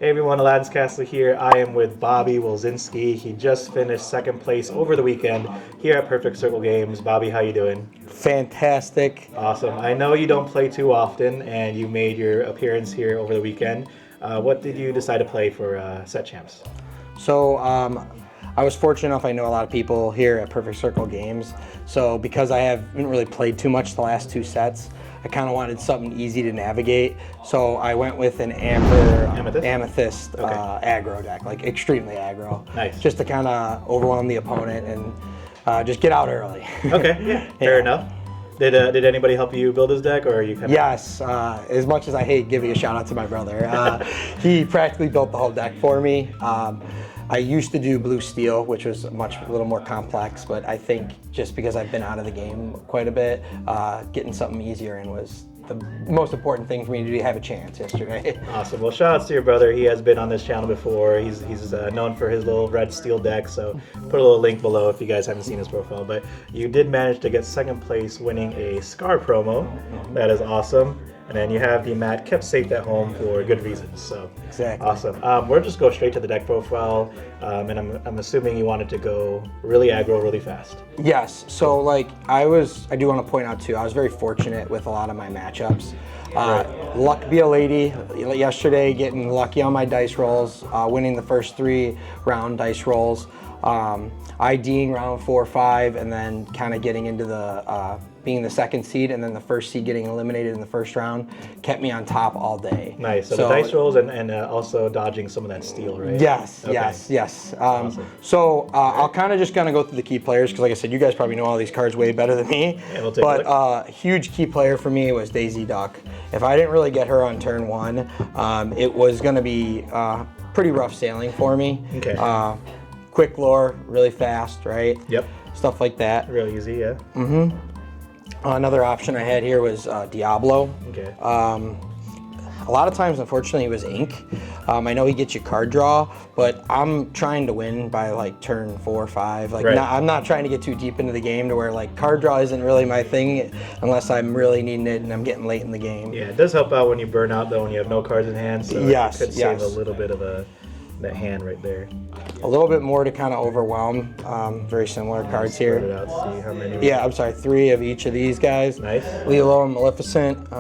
Hey everyone, Aladdin's Castle here. I am with Bobby Wolzinski. He just finished second place over the weekend here at Perfect Circle Games. Bobby, how you doing? Fantastic. Awesome. I know you don't play too often, and you made your appearance here over the weekend. What did you decide to play for Set Champs? So I was fortunate enough, I know a lot of people here at Perfect Circle Games. So because I haven't really played too much the last two sets, I kind of wanted something easy to navigate. So I went with an Amber Amethyst Aggro deck, like extremely aggro. Nice. Just to kind of overwhelm the opponent and just get out early. Okay, yeah, fair enough. Did anybody help you build this deck, or are you kind of... Yes, as much as I hate giving a shout out to my brother, he practically built the whole deck for me. I used to do blue steel, which was a little more complex, but I think just because I've been out of the game quite a bit, getting something easier in was the most important thing for me to have a chance yesterday. Awesome. Well, shout outs to your brother. He has been on this channel before. He's known for his little red steel deck, so put a little link below if you guys haven't seen his profile. But you did manage to get second place winning a Scar promo. That is awesome. And then you have the mat kept safe at home for good reasons. So Exactly. Awesome. We'll just go straight to the deck profile, and I'm assuming you wanted to go really aggro really fast. Yes. So like I do want to point out too, I was very fortunate with a lot of my matchups. Luck be a lady yesterday, getting lucky on my dice rolls, winning the first 3 round dice rolls, IDing round 4, 5, and then kind of getting into the being the second seed, and then the first seed getting eliminated in the first round kept me on top all day. Nice. So the dice rolls and also dodging some of that steel, right? Yes, okay. yes. Awesome. So I'll kind of just go through the key players, because like I said, you guys probably know all these cards way better than me. Yeah, we'll take a look. Huge key player for me was Daisy Duck. If I didn't really get her on turn 1, it was going to be pretty rough sailing for me. Okay. Quick lore, really fast, right? Yep. Stuff like that. Real easy, yeah. Mm-hmm. Another option I had here was Diablo. Okay. A lot of times, unfortunately, it was ink. I know he gets you card draw, but I'm trying to win by like turn 4 or 5. Like, right. I'm not trying to get too deep into the game to where like card draw isn't really my thing unless I'm really needing it and I'm getting late in the game. Yeah, it does help out when you burn out though, when you have no cards in hand. So yes, it could save a little bit of that hand right there. A little bit more to kind of overwhelm. Very similar cards here. Spread it out, see how many. Yeah, I'm sorry, 3 of each of these guys. Nice. Lilo and Maleficent.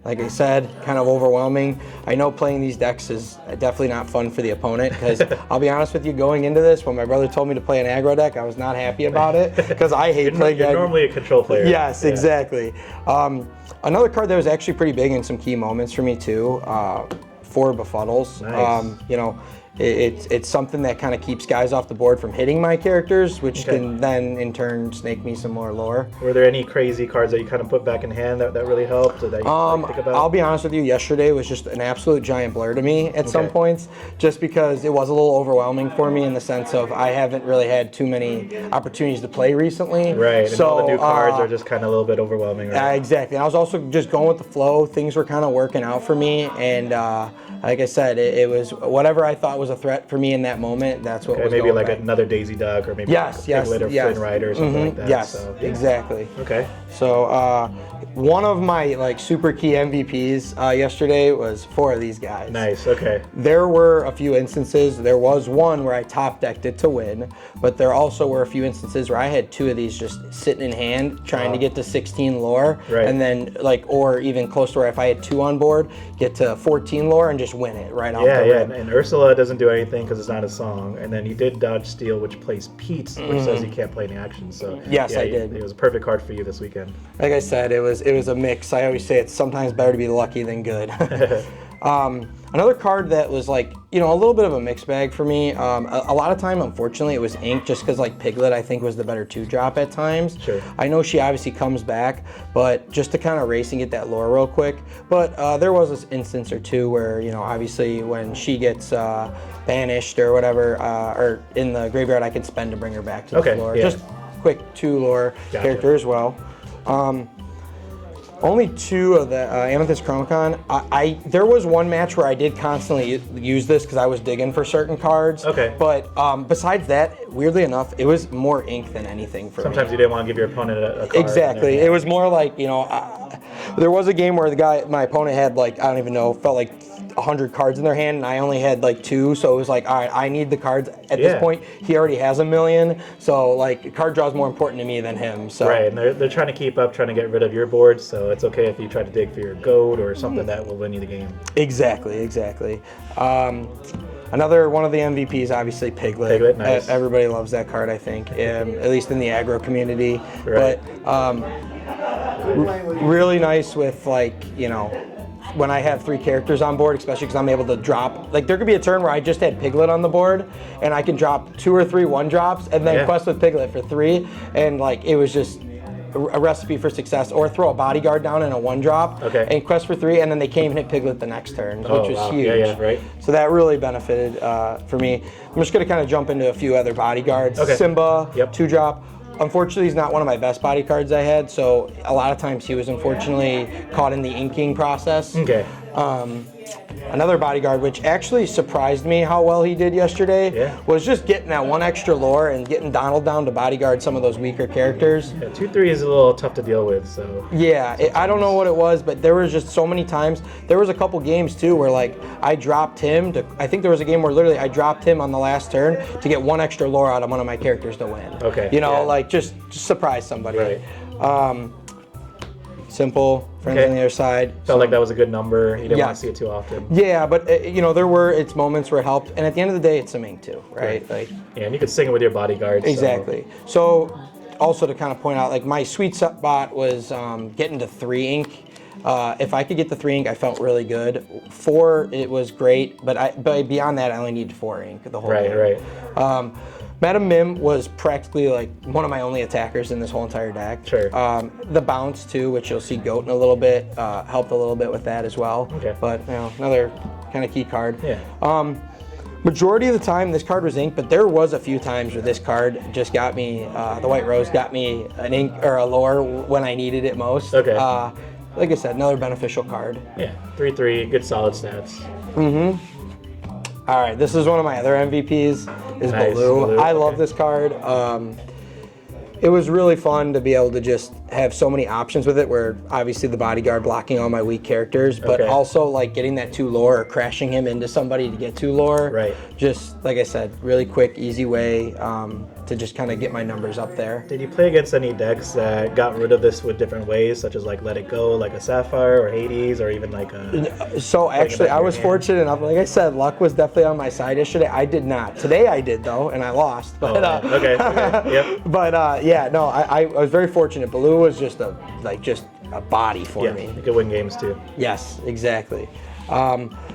Like I said, kind of overwhelming. I know playing these decks is definitely not fun for the opponent, because I'll be honest with you, going into this, when my brother told me to play an aggro deck, I was not happy about it, because I hate playing You're normally a control player. Yes, yeah. Exactly. Another card that was actually pretty big in some key moments for me too, 4 Befuddles. Nice. You know, it's something that kind of keeps guys off the board from hitting my characters, which can then in turn snake me some more lore. Were there any crazy cards that you kind of put back in hand that really helped, or that you think about? I'll be honest with you, yesterday was just an absolute giant blur to me at some points, just because it was a little overwhelming for me in the sense of I haven't really had too many opportunities to play recently. Right, so and all the new cards are just kind of a little bit overwhelming. Right? Exactly. And I was also just going with the flow. Things were kind of working out for me, and like I said, it was whatever I thought was a threat for me in that moment. That's what was maybe going like right. Another Daisy Duck, or maybe yes, like a Piglet or Flynn Rider or something like that. Yes, so, yeah. exactly. Okay. So one of my like super key MVPs yesterday was 4 of these guys. Nice. Okay. There were a few instances. There was one where I top decked it to win, but there also were a few instances where I had 2 of these just sitting in hand, trying to get to 16 lore, and then like, or even close to where if I had 2 on board, get to 14 lore and just win it right off the rip. And Ursula doesn't do anything because it's not a song, and then you did dodge steel, which plays Pete's, which says you can't play any action. So yes, yeah, I did. It was a perfect card for you this weekend. Like I said, it was a mix. I always say it's sometimes better to be lucky than good. Another card that was like, you know, a little bit of a mixed bag for me. A lot of time, unfortunately, it was ink, just because like Piglet, I think, was the better 2-drop at times. Sure. I know she obviously comes back, but just to kind of race and get that lore real quick. But there was this instance or two where, you know, obviously when she gets banished or whatever, or in the graveyard, I can spend to bring her back to the floor. Yeah. Just quick 2 lore character as well. Only 2 of the Amethyst Chromicon. There was one match where I did constantly use this because I was digging for certain cards. Okay. But besides that, weirdly enough, it was more ink than anything for me. Sometimes you didn't want to give your opponent a card. Exactly. It was more like, you know, there was a game where my opponent had like, I don't even know, felt like 100 cards in their hand, and I only had like 2, so it was like, all right, I need the cards. At this point, he already has 1 million, so like card draw is more important to me than him. So right, and they're trying to keep up, trying to get rid of your board, so it's okay if you try to dig for your goat or something that will win you the game. Exactly. Another one of the MVPs, obviously Piglet. Piglet, nice. Everybody loves that card, I think, at least in the aggro community. Right. But really nice with, like, you know, when I have 3 characters on board, especially because I'm able to drop, like there could be a turn where I just had Piglet on the board and I can drop 2 or 3 1-drops and then quest with Piglet for 3, and like it was just a recipe for success. Or throw a Bodyguard down in a 1-drop and quest for 3, and then they came and hit Piglet the next turn, which was huge. Yeah, right. So that really benefited for me. I'm just going to kind of jump into a few other Bodyguards. Simba, 2-drop. Unfortunately, he's not one of my best body cards I had, so a lot of times he was unfortunately caught in the inking process. Another Bodyguard, which actually surprised me how well he did yesterday, was just getting that 1 extra lore and getting Donald down to Bodyguard some of those weaker characters. 2-3 is a little tough to deal with, so. I don't know what it was, but there was just so many times. There was a couple games too where like I dropped him to, I think there was a game where literally I dropped him on the last turn to get 1 extra lore out of one of my characters to win. You know, like just surprise somebody. Simple, friends on the other side. Felt like that was a good number. You didn't want to see it too often. Yeah, but you know, there were its moments where it helped, and at the end of the day, it's a mink too, right? Like, and you could sing it with your bodyguards. Exactly. So also to kind of point out, like my sweet spot was getting to 3 ink. If I could get the 3 ink, I felt really good. 4, it was great, but beyond that, I only needed 4 ink the whole game. Madam Mim was practically like one of my only attackers in this whole entire deck. The bounce too, which you'll see Goat in a little bit, helped a little bit with that as well. But you know, another kind of key card. Majority of the time, this card was ink, but there was a few times where this card just got me. The White Rose got me an ink or a lore when I needed it most. Like I said, another beneficial card. 3/3, good solid stats. All right, this is one of my other MVPs, is Baloo. I love this card. It was really fun to be able to just have so many options with it, where obviously the Bodyguard blocking all my weak characters, but also like getting that 2 lore or crashing him into somebody to get 2 lore. Just like I said, really quick, easy way to just kind of get my numbers up there. Did you play against any decks that got rid of this with different ways, such as like Let It Go, like a Sapphire or Hades, or even like a... So actually, I was fortunate enough. Like I said, luck was definitely on my side yesterday. I did not. Today I did though, and I lost. But, But yeah, no, I was very fortunate. Baloo was just a body for me. You could win games too. Yes, exactly.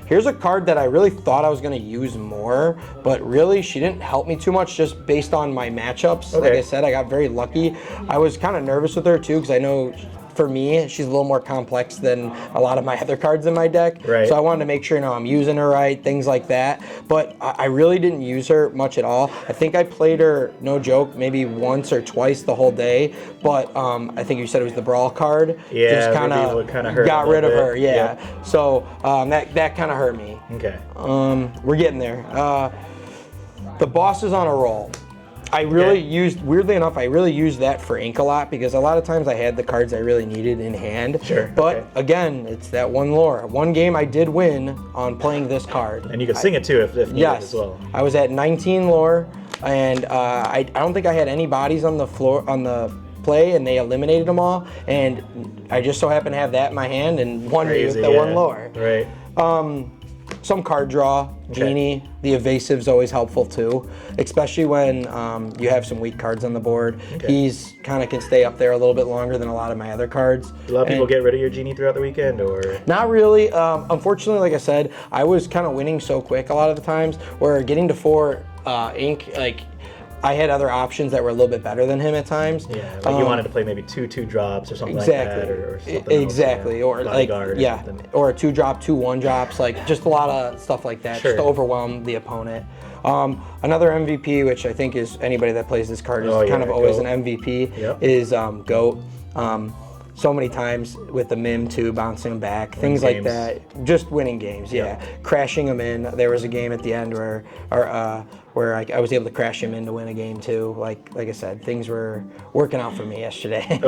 Here's a card that I really thought I was going to use more, but really she didn't help me too much just based on my matchups. Like I said, I got very lucky. I was kind of nervous with her too, because I know for me, she's a little more complex than a lot of my other cards in my deck. So I wanted to make sure, you know, I'm using her right, things like that. But I really didn't use her much at all. I think I played her, no joke, maybe once or twice the whole day. But I think you said it was the Brawl card. Just kind of got rid of her. So that kind of hurt me. We're getting there. The Boss is on a roll. I really used, weirdly enough, I really used that for ink a lot, because a lot of times I had the cards I really needed in hand. But again, it's that 1 lore. 1 game I did win on playing this card. And you could sing it too if needed as well. I was at 19 lore, and I don't think I had any bodies on the floor on the play, and they eliminated them all. And I just so happened to have that in my hand and won me with the 1 lore. Some card draw, Genie. The evasive's always helpful too, especially when you have some weak cards on the board. He's kind of can stay up there a little bit longer than a lot of my other cards. Do a lot of people get rid of your Genie throughout the weekend, or? Not really. Unfortunately, like I said, I was kind of winning so quick a lot of the times, where getting to 4 ink, like, I had other options that were a little bit better than him at times. Like you wanted to play maybe 2 2-drops or something like that, or something else, or like or a 2-drop, 2 1-drops, like just a lot of stuff like that, just to overwhelm the opponent. Another MVP, which I think is anybody that plays this card is kind of always an MVP, is Goat. So many times with the Mim too, bouncing them back, things like that. Just winning games, crashing them in. There was a game at the end where I was able to crash him in to win a game too. Like I said, things were working out for me yesterday.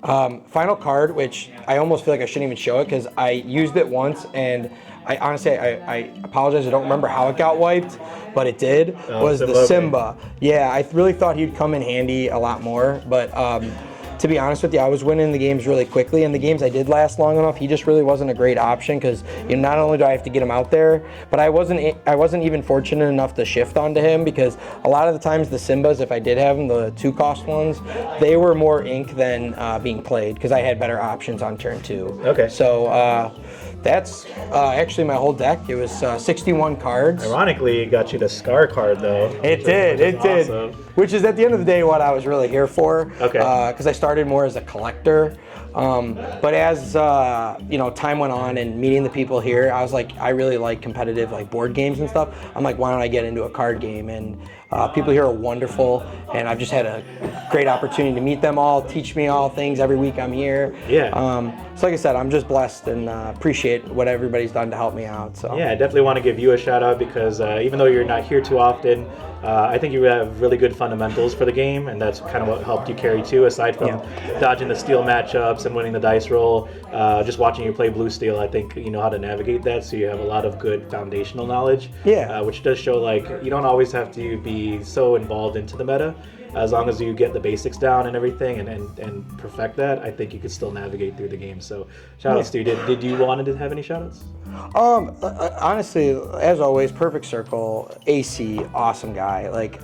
Final card, which I almost feel like I shouldn't even show it because I used it once and I honestly, I apologize. I don't remember how it got wiped, but it did. Was the Simba. Yeah, I really thought he'd come in handy a lot more, but to be honest with you, I was winning the games really quickly, and the games I did last long enough, he just really wasn't a great option because not only do I have to get him out there, but I wasn't even fortunate enough to shift onto him because a lot of the times the Simbas, if I did have them, the 2-cost ones, they were more ink than being played because I had better options on turn 2. Okay. So that's actually my whole deck. It was 61 cards. Ironically, it got you the Scar card though. It did. Awesome. Which is at the end of the day what I was really here for. Okay. Because I started more as a collector. But as time went on and meeting the people here, I was like, I really like competitive like board games and stuff. I'm like, why don't I get into a card game? And people here are wonderful, and I've just had a great opportunity to meet them all, teach me all things every week I'm here. Yeah. So like I said, I'm just blessed and appreciate what everybody's done to help me out. So yeah, I definitely want to give you a shout out because even though you're not here too often, I think you have really good fundamentals for the game, and that's kind of what helped you carry too, aside from dodging the steel matchups and winning the dice roll. Just watching you play blue steel, I think you know how to navigate that, so you have a lot of good foundational knowledge. Yeah. Which does show like you don't always have to be so involved into the meta. As long as you get the basics down and everything and perfect that, I think you could still navigate through the game. So shout outs to you. Did you want to have any shout outs? Honestly, as always, Perfect Circle, AC, awesome guy. Like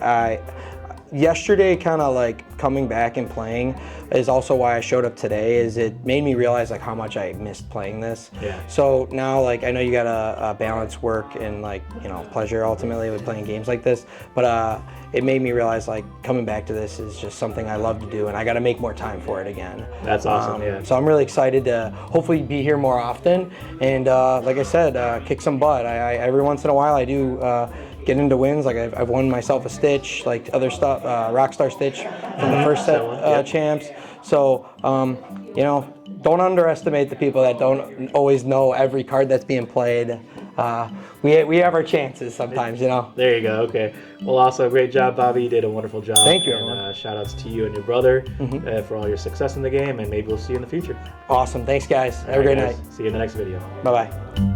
yesterday kind of like coming back and playing is also why I showed up today, is it made me realize like how much I missed playing this. Yeah. So now like I know you gotta balance work and like pleasure ultimately with playing games like this, but it made me realize like coming back to this is just something I love to do, and I got to make more time for it again. That's awesome. Yeah. So I'm really excited to hopefully be here more often, and like I said, kick some butt. I every once in a while I do get into wins. Like I've won myself a Stitch, like other stuff, Rockstar Stitch from the first set champs. So don't underestimate the people that don't always know every card that's being played. We have our chances sometimes, There you go. Okay. Well, also great job, Bobby. You did a wonderful job. Thank you, and shout outs to you and your brother for all your success in the game, and maybe we'll see you in the future. Awesome. Thanks, guys. Have a great night. See you in the next video. Bye-bye.